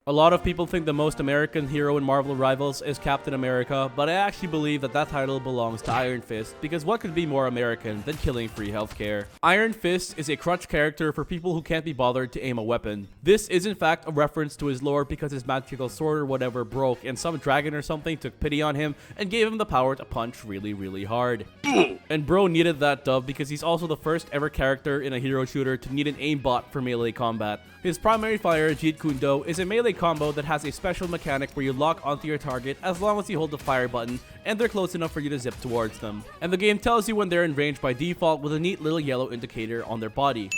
A lot of people think the most American hero in Marvel Rivals is Captain America, but I actually believe that that title belongs to Iron Fist, because what could be more American than killing free healthcare? Iron Fist is a crutch character for people who can't be bothered to aim a weapon. This is in fact a reference to his lore because his magical sword or whatever broke and some dragon or something took pity on him and gave him the power to punch really hard. And bro needed that dub because he's also the first ever character in a hero shooter to need an aimbot for melee combat. His primary fire, Jeet Kune Do, is a melee combo that has a special mechanic where you lock onto your target as long as you hold the fire button and they're close enough for you to zip towards them. And the game tells you when they're in range by default with a neat little yellow indicator on their body,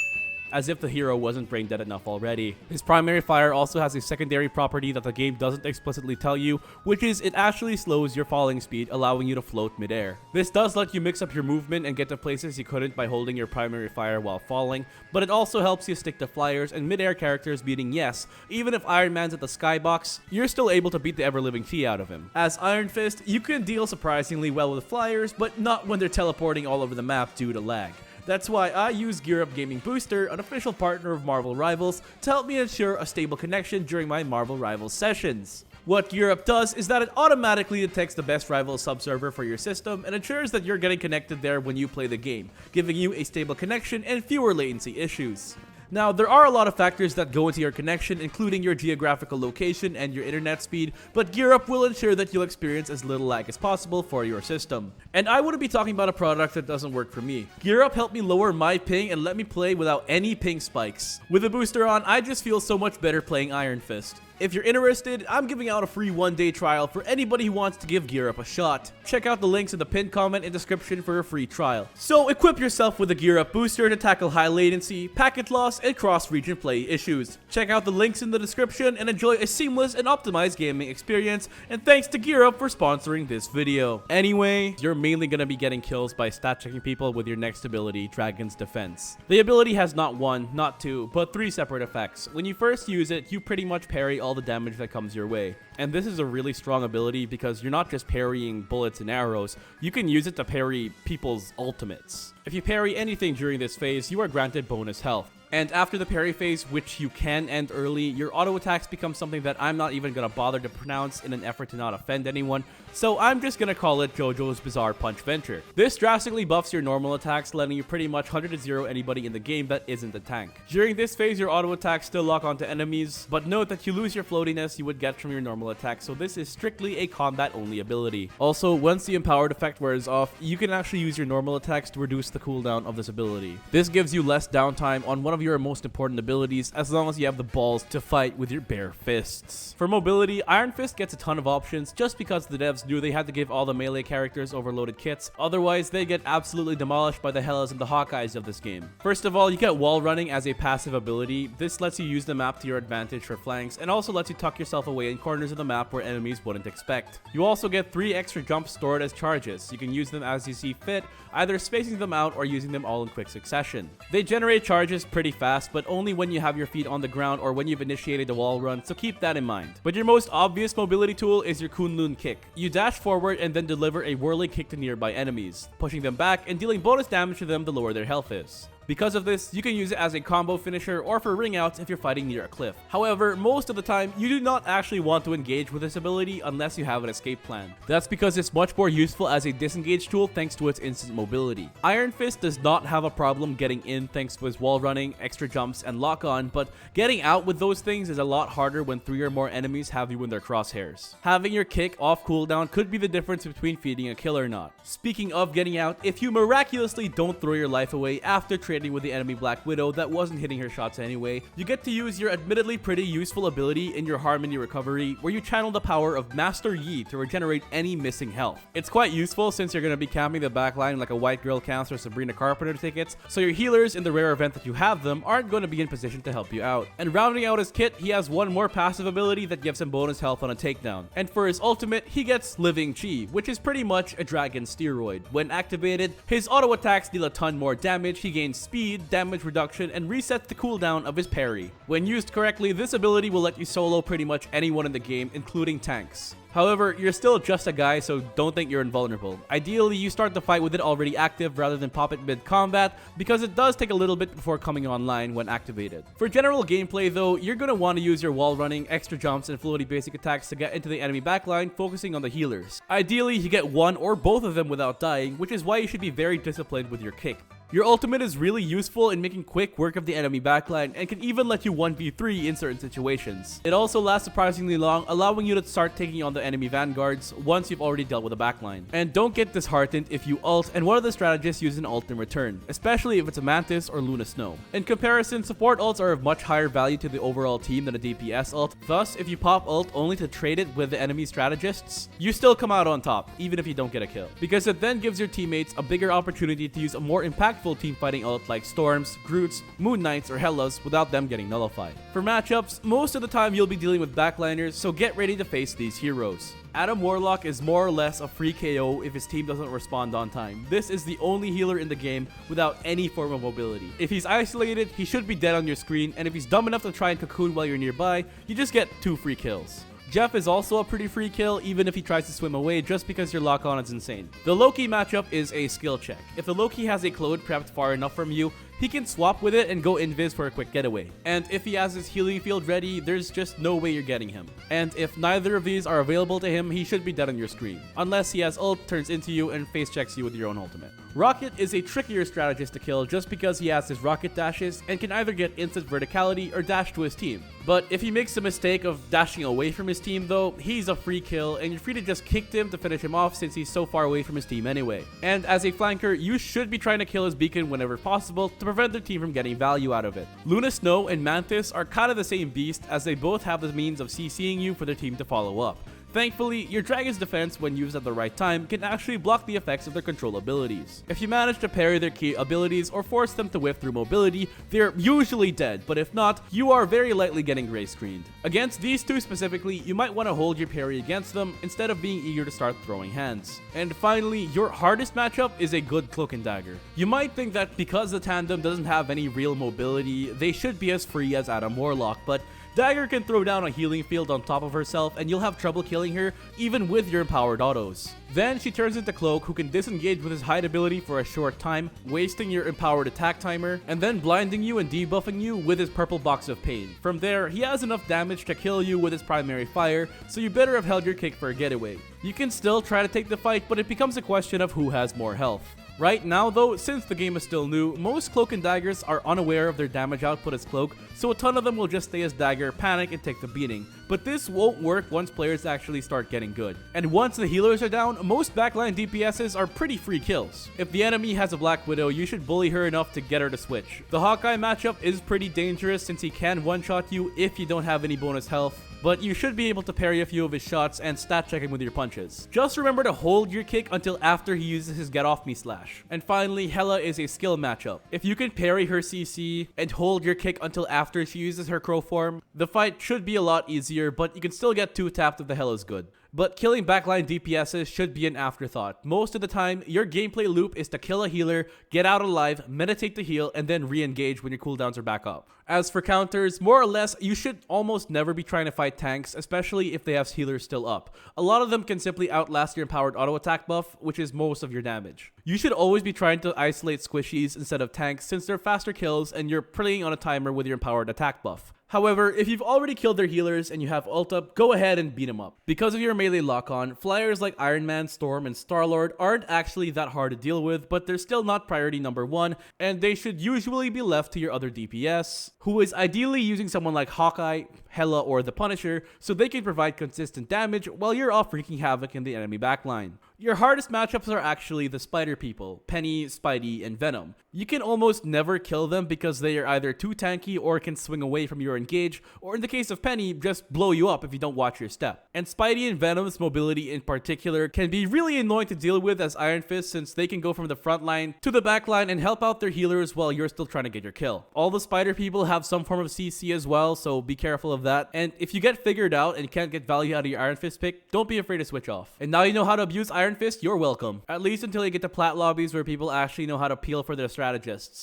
as if the hero wasn't brain dead enough already. His primary fire also has a secondary property that the game doesn't explicitly tell you, which is it actually slows your falling speed, allowing you to float midair. This does let you mix up your movement and get to places you couldn't by holding your primary fire while falling, but it also helps you stick to flyers and midair characters, meaning yes, even if Iron Man's at the skybox, you're still able to beat the ever-living tea out of him. As Iron Fist, you can deal surprisingly well with flyers, but not when they're teleporting all over the map due to lag. That's why I use Gear Up Gaming Booster, an official partner of Marvel Rivals, to help me ensure a stable connection during my Marvel Rivals sessions. What Gear Up does is that it automatically detects the best rival subserver for your system and ensures that you're getting connected there when you play the game, giving you a stable connection and fewer latency issues. Now, there are a lot of factors that go into your connection, including your geographical location and your internet speed, but Gear Up will ensure that you'll experience as little lag as possible for your system. And I wouldn't be talking about a product that doesn't work for me. Gear Up helped me lower my ping and let me play without any ping spikes. With the booster on, I just feel so much better playing Iron Fist. If you're interested, I'm giving out a free 1-day trial for anybody who wants to give Gear Up a shot. Check out the links in the pinned comment and description for a free trial. So equip yourself with a Gear Up booster to tackle high latency, packet loss, and cross-region play issues. Check out the links in the description and enjoy a seamless and optimized gaming experience, and thanks to Gear Up for sponsoring this video. Anyway, you're mainly going to be getting kills by stat checking people with your next ability, Dragon's Defense. The ability has not one, not two, but three separate effects. When you first use it, you pretty much parry all the damage that comes your way. And this is a really strong ability because you're not just parrying bullets and arrows, you can use it to parry people's ultimates. If you parry anything during this phase, you are granted bonus health. And after the parry phase, which you can end early, your auto attacks become something that I'm not even gonna bother to pronounce in an effort to not offend anyone, so I'm just gonna call it JoJo's Bizarre Punch Venture. This drastically buffs your normal attacks, letting you pretty much 100-0 anybody in the game that isn't a tank. During this phase, your auto attacks still lock onto enemies, but note that you lose your floatiness you would get from your normal attack, so this is strictly a combat-only ability. Also, once the empowered effect wears off, you can actually use your normal attacks to reduce the cooldown of this ability. This gives you less downtime on one of your most important abilities as long as you have the balls to fight with your bare fists. For mobility, Iron Fist gets a ton of options just because the devs knew they had to give all the melee characters overloaded kits, otherwise they get absolutely demolished by the Hellas and the Hawkeyes of this game. First of all, you get wall running as a passive ability. This lets you use the map to your advantage for flanks and also lets you tuck yourself away in corners of the map where enemies wouldn't expect. You also get 3 extra jumps stored as charges. You can use them as you see fit, either spacing them out or using them all in quick succession. They generate charges pretty fast, but only when you have your feet on the ground or when you've initiated a wall run, so keep that in mind. But your most obvious mobility tool is your Kunlun kick. You dash forward and then deliver a whirling kick to nearby enemies, pushing them back and dealing bonus damage to them the lower their health is. Because of this, you can use it as a combo finisher or for ring outs if you're fighting near a cliff. However, most of the time, you do not actually want to engage with this ability unless you have an escape plan. That's because it's much more useful as a disengage tool thanks to its instant mobility. Iron Fist does not have a problem getting in thanks to his wall running, extra jumps, and lock on, but getting out with those things is a lot harder when 3 or more enemies have you in their crosshairs. Having your kick off cooldown could be the difference between feeding a kill or not. Speaking of getting out, if you miraculously don't throw your life away after trading with the enemy Black Widow that wasn't hitting her shots anyway, you get to use your admittedly pretty useful ability in your Harmony Recovery, where you channel the power of Master Yi to regenerate any missing health. It's quite useful since you're going to be camping the backline like a White Girl counts or Sabrina Carpenter tickets, so your healers, in the rare event that you have them, aren't going to be in position to help you out. And rounding out his kit, he has one more passive ability that gives him bonus health on a takedown. And for his ultimate, he gets Living Chi, which is pretty much a dragon steroid. When activated, his auto attacks deal a ton more damage, he gains speed, damage reduction, and resets the cooldown of his parry. When used correctly, this ability will let you solo pretty much anyone in the game, including tanks. However, you're still just a guy, so don't think you're invulnerable. Ideally, you start the fight with it already active rather than pop it mid-combat, because it does take a little bit before coming online when activated. For general gameplay though, you're going to want to use your wall running, extra jumps, and floaty basic attacks to get into the enemy backline, focusing on the healers. Ideally, you get one or both of them without dying, which is why you should be very disciplined with your kick. Your ultimate is really useful in making quick work of the enemy backline and can even let you 1v3 in certain situations. It also lasts surprisingly long, allowing you to start taking on the enemy vanguards once you've already dealt with the backline. And don't get disheartened if you ult and one of the strategists use an ult in return, especially if it's a Mantis or Luna Snow. In comparison, support ults are of much higher value to the overall team than a DPS ult, thus if you pop ult only to trade it with the enemy strategists, you still come out on top, even if you don't get a kill. Because it then gives your teammates a bigger opportunity to use a more impactful team fighting ult like Storms, Groots, Moon Knights, or Hellas without them getting nullified. For matchups, most of the time you'll be dealing with backliners, so get ready to face these heroes. Adam Warlock is more or less a free KO if his team doesn't respond on time. This is the only healer in the game without any form of mobility. If he's isolated, he should be dead on your screen, and if he's dumb enough to try and cocoon while you're nearby, you just get 2 free kills. Jeff is also a pretty free kill even if he tries to swim away just because your lock on is insane. The Loki matchup is a skill check. If the Loki has a Claude prepped far enough from you, he can swap with it and go invis for a quick getaway. And if he has his healing field ready, there's just no way you're getting him. And if neither of these are available to him, he should be dead on your screen. Unless he has ult, turns into you, and face checks you with your own ultimate. Rocket is a trickier strategist to kill just because he has his rocket dashes and can either get instant verticality or dash to his team. But if he makes the mistake of dashing away from his team though, he's a free kill and you're free to just kick him to finish him off since he's so far away from his team anyway. And as a flanker, you should be trying to kill his beacon whenever possible to prevent their team from getting value out of it. Luna Snow and Mantis are kind of the same beast as they both have the means of CCing you for their team to follow up. Thankfully, your Dragon's defense, when used at the right time, can actually block the effects of their control abilities. If you manage to parry their key abilities or force them to whiff through mobility, they're usually dead, but if not, you are very likely getting gray screened. Against these two specifically, you might want to hold your parry against them instead of being eager to start throwing hands. And finally, your hardest matchup is a good Cloak and Dagger. You might think that because the tandem doesn't have any real mobility, they should be as free as Adam Warlock, but Dagger can throw down a healing field on top of herself and you'll have trouble killing her even with your empowered autos. Then she turns into Cloak, who can disengage with his hide ability for a short time, wasting your empowered attack timer, and then blinding you and debuffing you with his purple box of pain. From there, he has enough damage to kill you with his primary fire, so you better have held your kick for a getaway. You can still try to take the fight, but it becomes a question of who has more health. Right now though, since the game is still new, most Cloak and Daggers are unaware of their damage output as Cloak, so a ton of them will just stay as Dagger, panic, and take the beating. But this won't work once players actually start getting good. And once the healers are down, most backline DPSs are pretty free kills. If the enemy has a Black Widow, you should bully her enough to get her to switch. The Hawkeye matchup is pretty dangerous since he can one-shot you if you don't have any bonus health, but you should be able to parry a few of his shots and stat check him with your punches. Just remember to hold your kick until after he uses his get off me slash. And finally, Hela is a skill matchup. If you can parry her CC and hold your kick until after she uses her crow form, the fight should be a lot easier, but you can still get 2-tapped if the Hela is good. But killing backline DPSs should be an afterthought. Most of the time, your gameplay loop is to kill a healer, get out alive, meditate to heal, and then re-engage when your cooldowns are back up. As for counters, more or less, you should almost never be trying to fight tanks, especially if they have healers still up. A lot of them can simply outlast your empowered auto attack buff, which is most of your damage. You should always be trying to isolate squishies instead of tanks since they're faster kills and you're playing on a timer with your empowered attack buff. However, if you've already killed their healers and you have ult up, go ahead and beat them up. Because of your melee lock-on, flyers like Iron Man, Storm, and Star-Lord aren't actually that hard to deal with, but they're still not priority number 1, and they should usually be left to your other DPS, who is ideally using someone like Hawkeye, Hela, or the Punisher, so they can provide consistent damage while you're off wreaking havoc in the enemy backline. Your hardest matchups are actually the Spider People, Penny, Spidey, and Venom. You can almost never kill them because they are either too tanky or can swing away from your engage, or in the case of Penny, just blow you up if you don't watch your step. And Spidey and Venom's mobility in particular can be really annoying to deal with as Iron Fist since they can go from the front line to the back line and help out their healers while you're still trying to get your kill. All the Spider People have some form of CC as well, so be careful of that. And if you get figured out and can't get value out of your Iron Fist pick, don't be afraid to switch off. And now you know how to abuse Iron Fist, you're welcome. At least until you get to plat lobbies where people actually know how to peel for their strategists.